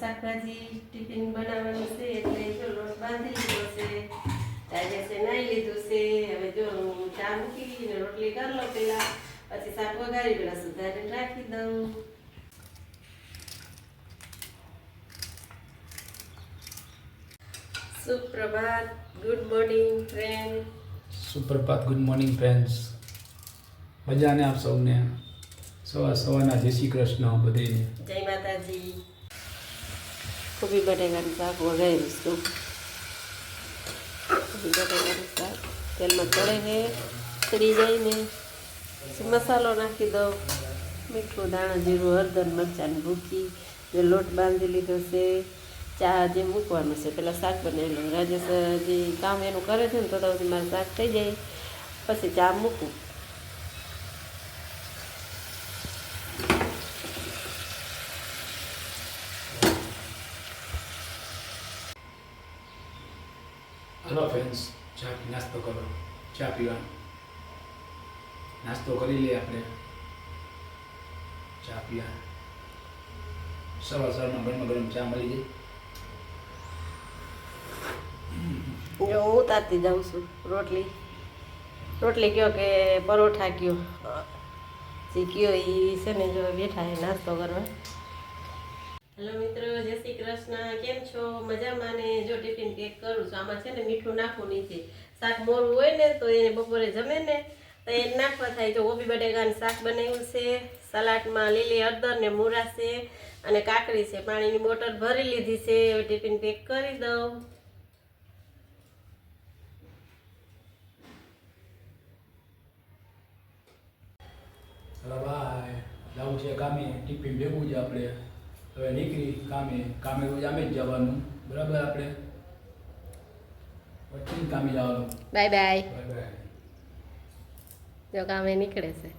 શાકભાજી ટિફિન બનાવવાનું છે એટલે જો લોટ બાંધી લીધો છે. રાજેશે નાઈ લીધું છે. હવે જો હું ચા મૂકી રોટલી કરી લો પેલા, પછી શાક વઘારી પેલા સુધારીને રાખી દઉં. સુપ્રભાત, ગુડ મોર્નિંગ ફ્રેન્ડ. સુપ્રભાત, ગુડ મોર્નિંગ ફ્રેન્ડ્સ. મજાને આપ સૌને સવારના જય શ્રી કૃષ્ણ બધાને. જય માતાજી. કોબી બટેકાનું શાક વઘાર્યું છું. કોબી બટેકાનું શાક તેલમાં તળે છે, તળી જાય ને પછી મસાલો નાખી દઉં. મીઠું, દાણા જીરું, હળદર, મરચાંની ભૂકી. જે લોટ બાંધી લીધો છે. ચા જે મૂકવાનું છે, પેલા શાક બનાવેલું. રાજેશ જે કામ એનું કરે છે ને તો સુધી મારું શાક થઈ જાય પછી ચા મૂકું. હલો ફ્રેન્ડ્સ, નાસ્તો કરો, ચા પીવાનો. નાસ્તો કરી લઈએ આપણે, ચા પીવા. સવારમાં ગરમ ગરમ ચા મળી જાય. જો હું ઉતારતી જાઉં છું રોટલી કયો કે પરોઠા કયો જે કયો એ છે ને જો બેઠા છે નાસ્તો કરવા. હેલો મિત્રો, જય શ્રી કૃષ્ણ. કેમ છો? મજામાં ને? જો ટિફિન પેક કરું છું. આમાં છે ને મીઠું નાખવું નીચે. શાક મોરું હોય ને તો એને બપોરે જમે ને તો એને નાખવા થાય. જો કોબી બટેકાનું શાક બનાવ્યું છે, સલાડમાં લીલી હળદર ને મૂળા છે અને કાકડી છે. પાણીની બોટલ ભરી લીધી છે. હવે ટિફિન પેક કરી દઉં. હલો ભાઈ, જવું છે કામે, ટિફિન ભેગું છે આપણે. હવે નીકળી કામે રોજ આમે જ જવાનું, બરાબર? આપણે પછી કામે જવાનું. Bye bye. Bye bye. જો કામે નીકળે છે.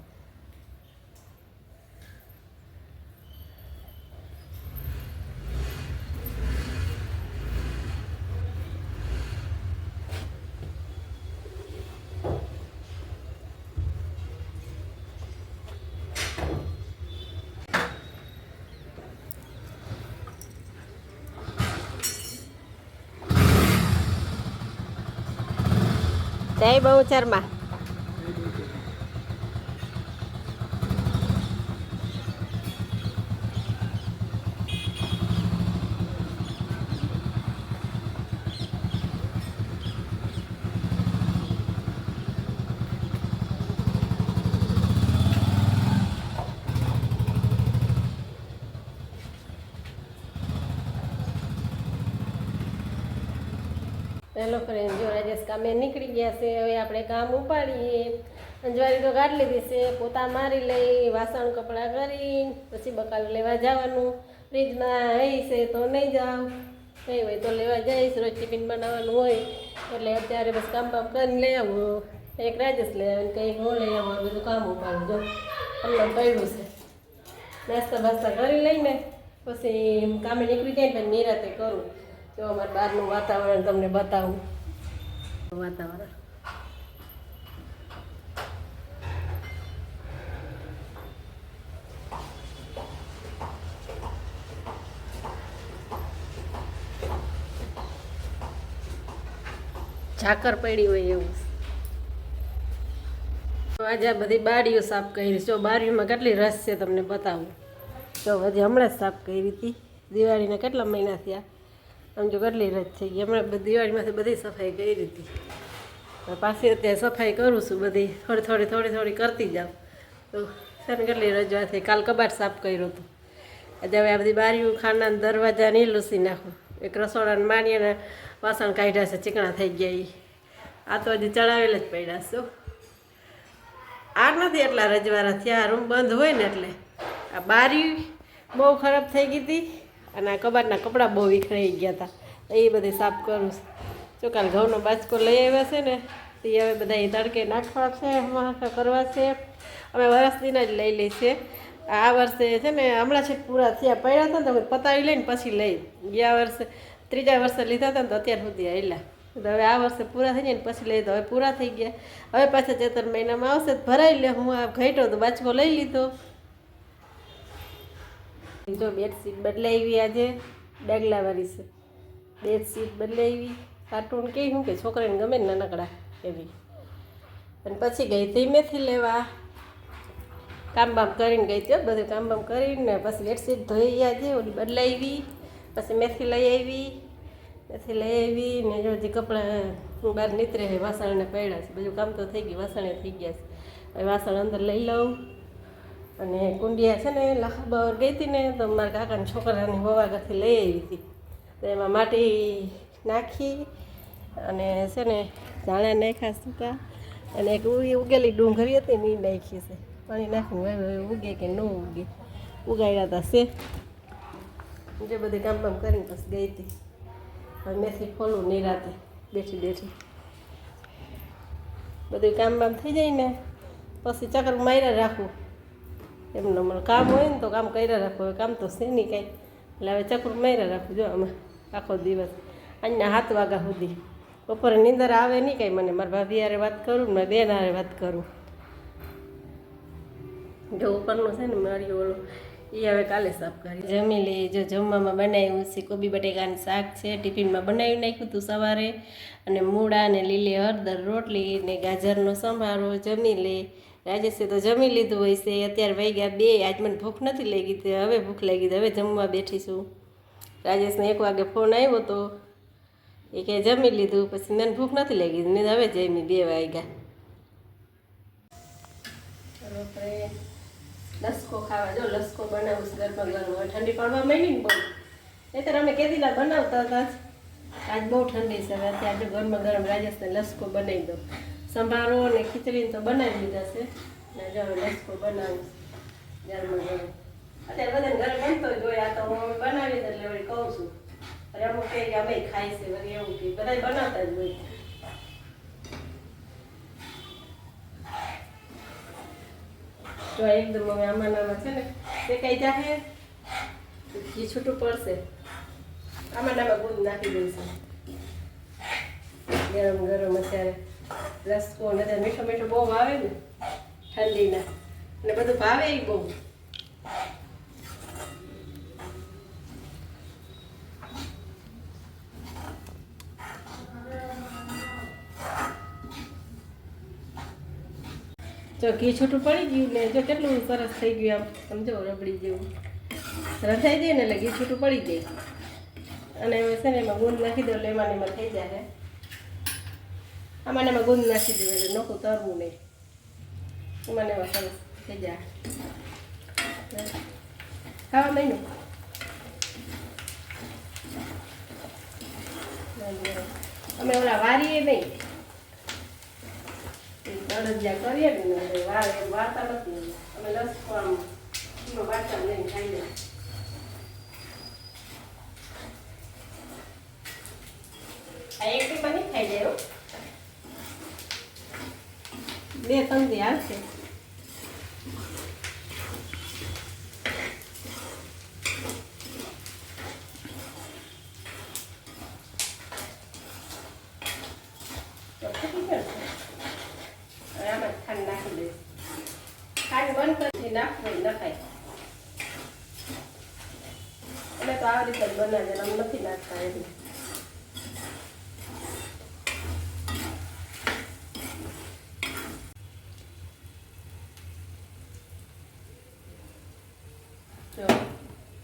જય બહુચરમાં. હેલો ફ્રેન્ડ, જો રાજેશ કામે નીકળી ગયા છે. હવે આપણે કામ ઉપાડીએ. અંજવારી તો ગાઢ લીધી છે. પોતા મારી લઈ, વાસણ કપડાં કરી પછી બકાલું લેવા જવાનું. ફ્રીજમાં આવી છે તો નહીં જાઉં, કંઈ હોય તો લેવા જઈશ. રોજ ટિફિન બનાવવાનું હોય એટલે અત્યારે બસ કામ કરીને લઈ આવું. એક રાજેશ લઈ આવે, કંઈક હું લઈ આવું. બધું કામ ઉપાડું. જો અમને પડ્યું છે. નાસ્તા બાસ્તા કરી લઈને પછી કામે નીકળી જાય ને નિરાતે કરું. જો અમારે બહારનું વાતાવરણ તમને બતાવું. વાતાવરણ ઝાકર પડી હોય એવું. આજે આ બધી બારીઓ સાફ કરી. જો બારીઓમાં કેટલી રસ છે તમને બતાવું. જો હજી હમણાં જ સાફ કરી હતી. દિવાળીના કેટલા મહિના થયા. આમ જો કેટલી રજ થઈ ગઈ. હમણાં દિવાળીમાંથી બધી સફાઈ કરી હતી. પાછી અત્યારે સફાઈ કરું છું. બધી થોડી કરતી જાઉં તો છે ને કેટલી રજવા થઈ. કાલ કબાટ સાફ કર્યો હતો. આજે હવે આ બધી બારીઓ, ખાના, દરવાજા નહીં લૂસી નાખું. એક રસોડાને મારીને વાસણ કાઢ્યા છે, ચીકણા થઈ ગયા. આ તો હજી ચડાવેલ જ પડ્યા છે. આ નથી એટલા રજવાડા થયા. રૂમ બંધ હોય ને એટલે. આ બારી બહુ ખરાબ થઈ ગઈ હતી અને આ કબાટના કપડાં બહુ વિખરાઈ ગયા હતા. એ બધી સાફ કરું છું. જો કાલ ઘઉંનો બાચકો લઈ આવ્યા છે ને તે હવે બધા તડકે નાખવા છે, હમાખા કરવા છે. અમે વરસદીના જ લઈ લઈ છે. આ વર્ષે છે ને હમણાં છે પૂરા થયા પડ્યા હતા ને તો પતાવી લઈને પછી લઈ. ગયા વર્ષે ત્રીજા વર્ષે લીધા હતા ને તો અત્યાર સુધી આવેલા. હવે આ વર્ષે પૂરા થઈ જાય ને પછી લઈ. તો હવે પૂરા થઈ ગયા. હવે પાછા ચેતર મહિનામાં આવશે તો ભરાઈ લે. હું આ ઘટ્યો તો બાચકો લઈ લીધો. જો બેડશીટ બદલાવી આજે. ડાગલાવાળી છે. બેડશીટ બદલાવી, કાર્ટૂન કે શું કે છોકરાને ગમે ને નાનકડા એવી. અને પછી ગઈ હતી મેથી લેવા, કામ બામ કરીને ગઈ હતી, બધું કામ બામ કરીને પછી બેડશીટ ધોઈ આજે ઓલી બદલાવી, પછી મેથી લઈ આવી ને જો હજી કપડાં બહાર નીતરે છે, વાસણને પડ્યા છે, બધું કામ તો થઈ ગયું, વાસણે થઈ ગયા છે. હવે વાસણ અંદર લઈ લઉં. અને કુંડિયા છે ને લાખાબાવર ગઈ હતી ને તો મારા કાકાના છોકરાની વવાગાથી લઈ આવી હતી, તો એમાં માટી નાખી અને છે ને ધાણા નાખ્યા સૂકા, અને એક ઉગેલી ડુંગળી હતી ને એ નાખી છે. પાણી નાખીને ઉગે કે ન ઉગે, ઉગાડ્યા હતા છે. જે બધું કામ બામ કરીને પછી ગઈ હતી. હવે મેથી ખોલું નિરાતે બેઠી બધું કામ બામ થઈ જાય ને પછી ચક્કર માર્યા રાખવું. એમનું મને કામ હોય ને તો કામ કર્યા રાખવું, હવે કામ તો છે નહીં કાંઈ, એટલે હવે ચક્કર માર્યા રાખવું. જો આમાં આખો દિવસ અહીંયા 7 વાગ્યા સુધી બપોરે નીંદર આવે નહીં કાંઈ મને. મારા ભાભી હારે વાત કરું ને મારા બેન હારે વાત કરું. જો ઉપરનું છે ને મારી ઓલું એ હવે કાલે સાફ કરી જમી લઈએ. જો જમવામાં બનાવ્યું છે કોબી બટેકાનું શાક છે, ટિફિનમાં બનાવી નાખ્યું હતું સવારે, અને મૂળા ને લીલી હળદર રોટલી ને ગાજરનો સંભારો. જમી લે. રાજેશે તો જમી લીધું હોય છે. અત્યારે વાગ્યા 2. આજ મને ભૂખ નથી લાગી તે હવે ભૂખ લાગી, હવે જમવા બેઠીશું. રાજેશને 1 વાગે ફોન આવ્યો હતો, એ કે જમી લીધું, પછી મને ભૂખ નથી લાગી મેં હવે જમી 2 વાગ્યા. લસકો ખાવા, જો લસકો બનાવું છું ગરમા ગરમ. ઠંડી પડવા માંડી ને બહુ, નહીંતર અમે કેદીના બનાવતા હતા, આજ બહુ ઠંડી છે. હવે અત્યારે જો ગરમા ગરમ રાજેશને લસકો બનાવી દો. સંભારો અને ખીચડી તો બનાવી દીધા છે ને જો લસકો બનાવું ગરમા ગરમ. અત્યારે બધાને ઘરે બનતો જ હોય, આ તો હું બનાવી એટલે વળી કહું છું. અરે અમુક કહે કે અમે ખાઈ છે વળી, એવું કે બધા બનાવતા જ હોય. તો એકદમ હવે આમાં છે ને શેકાઈ જાય, ઘી છૂટું પડશે. આમાં ગુંદ નાખી દઈશું ગરમ ગરમ. અત્યારે લસકો ને અત્યારે મીઠો મીઠો બહુ આવે ને ઠંડીના, અને બધું ભાવે એ બહુ. જો ઘી છૂટું પડી ગયું ને જો કેટલું સરસ થઈ ગયું, આમ સમજો રબડી જેવું રંધાઈ જાય ને એટલે ઘી છૂટું પડી જાય. અને હવે છે ને એમાં ગુંદ નાખી દો એટલે એમાં થઈ જાય. આમાં એમાં ગુંદ નાખી દો એટલે નોખું તરવું નહીં, એમાં એમાં સરસ થઈ જાય. ખાવા મહિનું અમે ઓલા વારીએ નહીં, અડદિયા કરીએ ને વાર્તા નથી. અમે લસકો આમ વાર્તા લઈને ખાઈ લે. આ એક ટીપા નહીં ખાઈ જાય, 2-3 દી આવશે. ખાંડ નાખી દઈશ. ખાંડ બંધ કરી નાખવું નખાય. એટલે તો આ રીતે જ બનાવે, આમ નથી નાખતા એવી. જો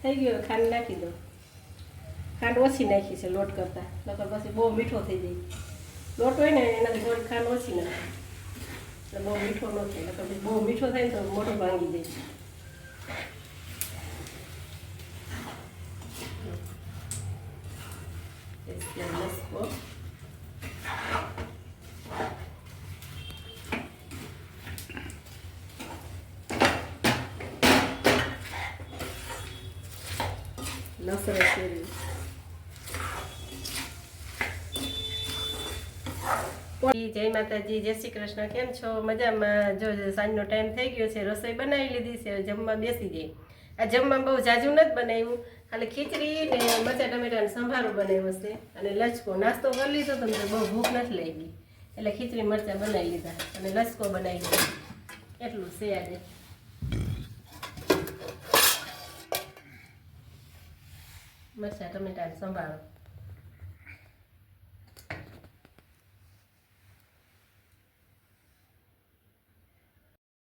થઈ ગયો, ખાંડ નાખી દો. ખાંડ ઓછી નાખી છે લોટ કરતા, નકર પછી બહુ મીઠો થઈ જાય. લોટ હોય ને એનાથી થોડી ખાંડ ઓછી નાખે એટલે બહુ મીઠો ન થાય. એટલે બહુ મીઠો થાય ને તો મોઢું ભાંગી જાય. લસકો લસણ શેરવી. જય માતાજી, જય શ્રી કૃષ્ણ. કેમ છો? મજામાં. જો સાંજનો ટાઈમ થઈ ગયો છે, રસોઈ બનાવી લીધી છે, જમવા બેસી જઈ. આ જમવા બહુ જાજુ નથી બનાવ્યું, ખાલી ખીચડી ને મરચાં ટમેટાનો સંભારો બનાવ્યો છે અને લચકો. નાસ્તો કરી લીધો તો મને બહુ ભૂખ નથી લાગી એટલે ખીચડી મરચાં બનાવી લીધા અને લચકો બનાવી લીધો. એટલું છે આજે. મરચાં ટમેટાને સંભાળો